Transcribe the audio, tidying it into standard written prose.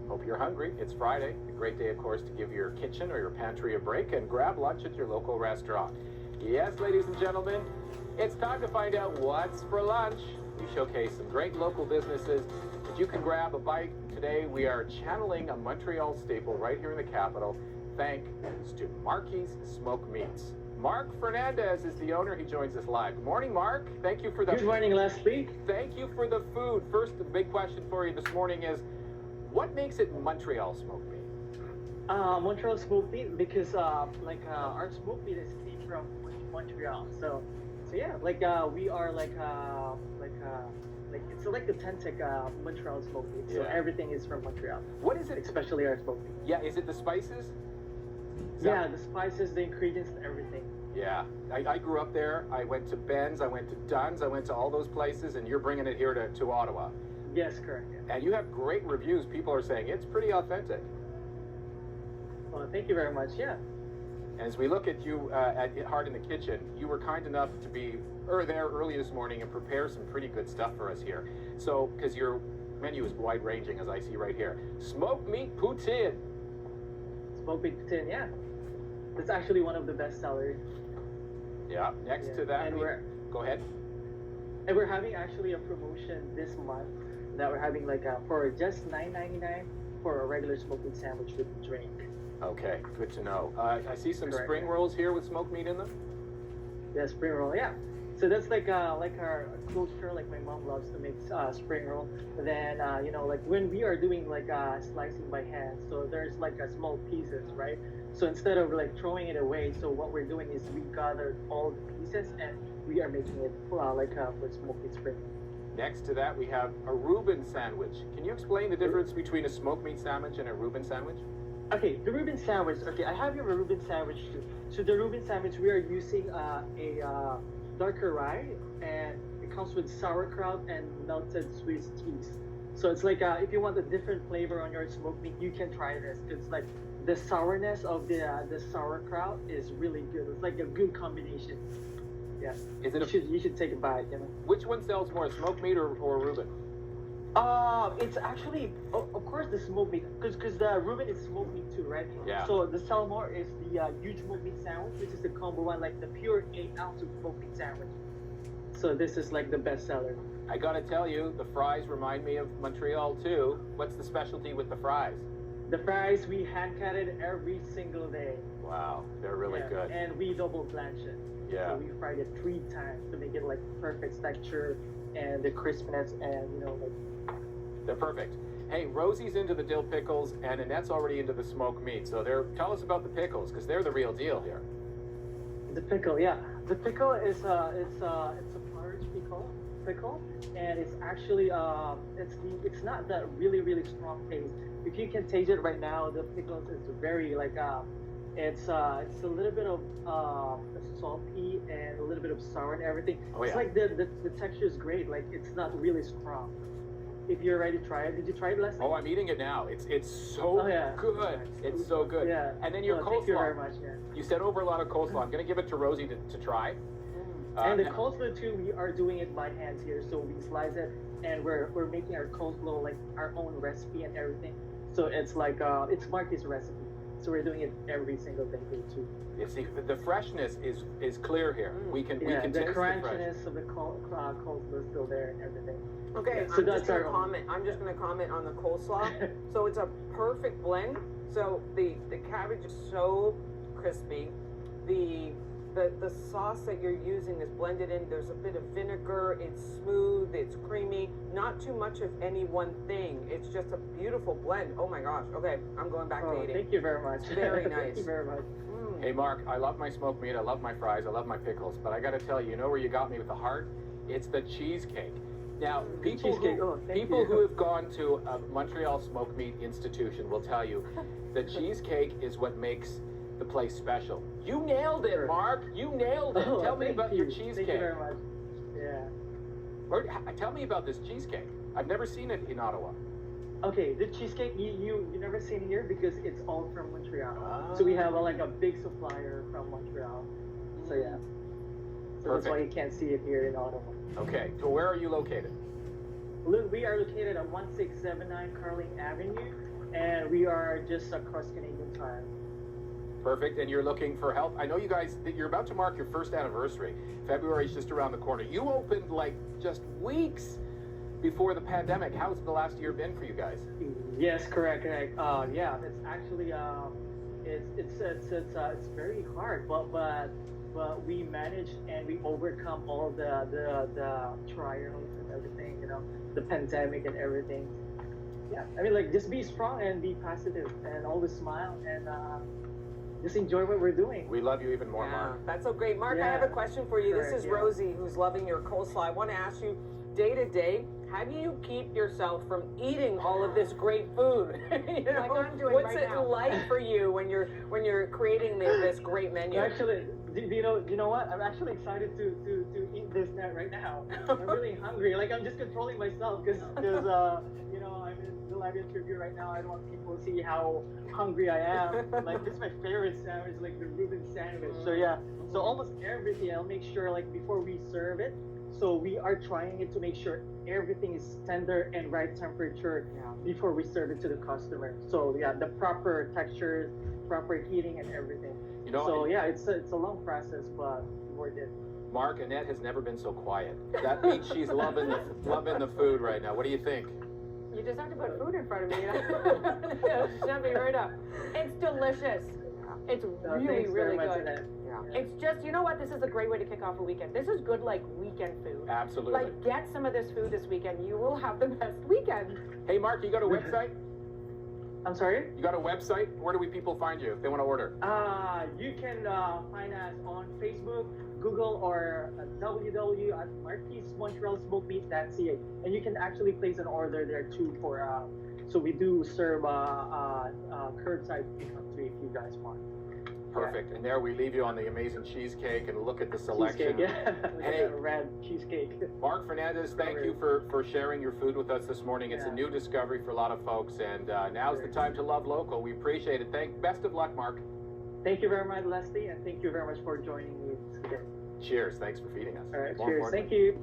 Hope you're hungry. It's Friday. A great day, of course, to give your kitchen or your pantry a break and grab lunch at your local restaurant. Yes, ladies and gentlemen, it's time to find out what's for lunch. We showcase some great local businesses that you can grab a bite. Today, we are channeling a Montreal staple right here in the capital, thanks to Marky's Smoked Meats. Mark Fernandez is the owner. He joins us live. Good morning, Mark. Thank you for the... Good morning, Leslie. Thank you for the food. First, the big question for you this morning is, what makes it Montreal smoked meat? Montreal smoked meat because our smoked meat is made from Montreal. So yeah, we are it's like authentic Montreal smoked meat. So everything is from Montreal. What is it? Especially our smoked meat. Yeah, is it the spices? Yeah, the spices, the ingredients, everything. Yeah, I grew up there. I went to Ben's, I went to Dunn's, I went to all those places, and you're bringing it here to Ottawa. Yes, correct. Yeah. And you have great reviews. People are saying it's pretty authentic. Well, thank you very much. Yeah. As we look at you at Heart in the Kitchen, you were kind enough to be there early this morning and prepare some pretty good stuff for us here. So, because your menu is wide-ranging, as I see right here. Smoked meat poutine. Smoked meat poutine, yeah. It's actually one of the best sellers. Yeah. Next to that, go ahead. And we're having actually a promotion this month that we're having for just $9.99 for a regular smoked meat sandwich with a drink. Okay, good to know. I see some spring rolls here with smoked meat in them. Yeah, spring roll. Yeah. So that's like our culture. Like my mom loves to make spring roll. Then when we are doing slicing by hand, so there's small pieces, right? So instead of throwing it away, so what we're doing is we gathered all the pieces and we are making it for smoked meat spring. Next to that, we have a Reuben sandwich. Can you explain the difference between a smoked meat sandwich and a Reuben sandwich? Okay, the Reuben sandwich. Okay, I have your Reuben sandwich too. So the Reuben sandwich, we are using a darker rye, and it comes with sauerkraut and melted Swiss cheese. So it's if you want a different flavor on your smoked meat, you can try this. It's the sourness of the sauerkraut is really good. It's a good combination. Yeah. You should take a bite. Which one sells more, smoked meat or Reuben? It's actually, of course, the smoked meat, because the Reuben is smoked meat too, right? Yeah. So the sell more is the huge smoked meat sandwich, which is the combo one, the pure 8-ounce of smoked meat sandwich. So this is the best seller. I gotta tell you, the fries remind me of Montreal too. What's the specialty with the fries? The fries, we hand cut it every single day. Wow, they're really good. And we double blanch it. Yeah. So we fried it 3 times to make it perfect texture and the crispness and They're perfect. Hey, Rosie's into the dill pickles and Annette's already into the smoked meat. So tell us about the pickles, because they're the real deal here. The pickle, yeah. The pickle is it's a porridge pickle, and it's actually it's not that really strong taste. If you can taste it right now, the pickles is very it's a little bit of salty and a little bit of sour and everything. Oh, yeah. It's the texture is great. It's not really strong. If you're ready to try it, did you try it, Leslie? Oh, I'm eating it now. It's so good. It's so good. Yeah. And then your coleslaw. Thank you very much. Yeah. You sent over a lot of coleslaw. I'm going to give it to Rosie to try. And the coleslaw too, we are doing it by hands here. So we slice it, and we're making our coleslaw our own recipe and everything. So it's it's Marky's recipe. So we're doing it every single day here too. You see, the freshness is clear here. We can the taste the crunchiness of the coleslaw is still there and everything. Okay, so I'm just gonna comment on the coleslaw. So it's a perfect blend. So the cabbage is so crispy. The sauce that you're using is blended in. There's a bit of vinegar. It's smooth. It's creamy. Not too much of any one thing. It's just a beautiful blend. Oh my gosh. Okay, I'm going back to eating. Thank you very much. Very nice. Thank you very much. Hey, Mark, I love my smoked meat. I love my fries. I love my pickles. But I got to tell you, you know where you got me with the heart? It's the cheesecake. Now, people who have gone to a Montreal Smoked Meat Institution will tell you the cheesecake is what makes the place special. You nailed it, Mark. You nailed it. Tell me about your cheesecake. Thank you very much. Yeah. Tell me about this cheesecake. I've never seen it in Ottawa. Okay, the cheesecake you never seen here because it's all from Montreal. So we have a big supplier from Montreal. So yeah. So that's why you can't see it here in Ottawa. Okay, so where are you located? We are located at 1679 Carling Avenue, and we are just across Canadian Tire. Perfect. And you're looking for help. I know you guys, that you're about to mark your first anniversary. February's just around the corner. You opened like just weeks before the pandemic. How's the last year been for you guys? Yes, correct. Yeah, it's actually it's very hard, but we managed and we overcome all the trials and everything. You know, the pandemic and everything. Yeah, I mean, like, just be strong and be positive and always smile and just enjoy what we're doing. We love you even more, Yeah, Mark. that's so great. Mark, I Yeah. have a question for you. Correct, This is yeah. Rosie, who's loving your coleslaw. I want to ask you, day to day, how do you keep yourself from eating all of this great food? You know, Like I'm doing what's right it now. like for you when you're creating this great menu? Actually, do you know what? I'm actually excited to eat this net right now. I'm really hungry. Like, I'm just controlling myself because you know, I'm in the live interview right now. I don't want people to see how hungry I am. Like, this is my favorite sandwich, like the Reuben sandwich. So yeah, so almost everything I'll make sure, like, before we serve it. So we are trying it to make sure everything is tender and right temperature Yeah. before we serve it to the customer. So yeah, the proper textures, proper heating, and everything. You know, So yeah, it's a long process, but worth it. Mark, Annette has never been so quiet. That means she's loving the food right now. What do you think? You just have to put food in front of me. Shove me right up. It's delicious. It's really, Thanks very really much, good. Annette. Yeah. It's just, you know what? This is a great way to kick off a weekend. This is good, like, weekend food. Absolutely. Like, get some of this food this weekend. You will have the best weekend. Hey, Mark, you got a website? I'm sorry? You got a website? Where do people find you if they want to order? You can find us on Facebook, Google, or www.marquismontrealsmokemeat.ca. And you can actually place an order there too for, so we do serve curbside pickup too if you guys want. Perfect. And there we leave you on the amazing cheesecake and look at the selection. Cheesecake, yeah. Look at Hey. that red cheesecake. Mark Fernandez, thank you for sharing your food with us this morning. It's a Yeah. new discovery for a lot of folks, and now's the time to love local. We appreciate it. Best of luck, Mark. Thank you very much, Leslie, and thank you very much for joining me today. Cheers. Thanks for feeding us. All right, More cheers. importantly. Thank you.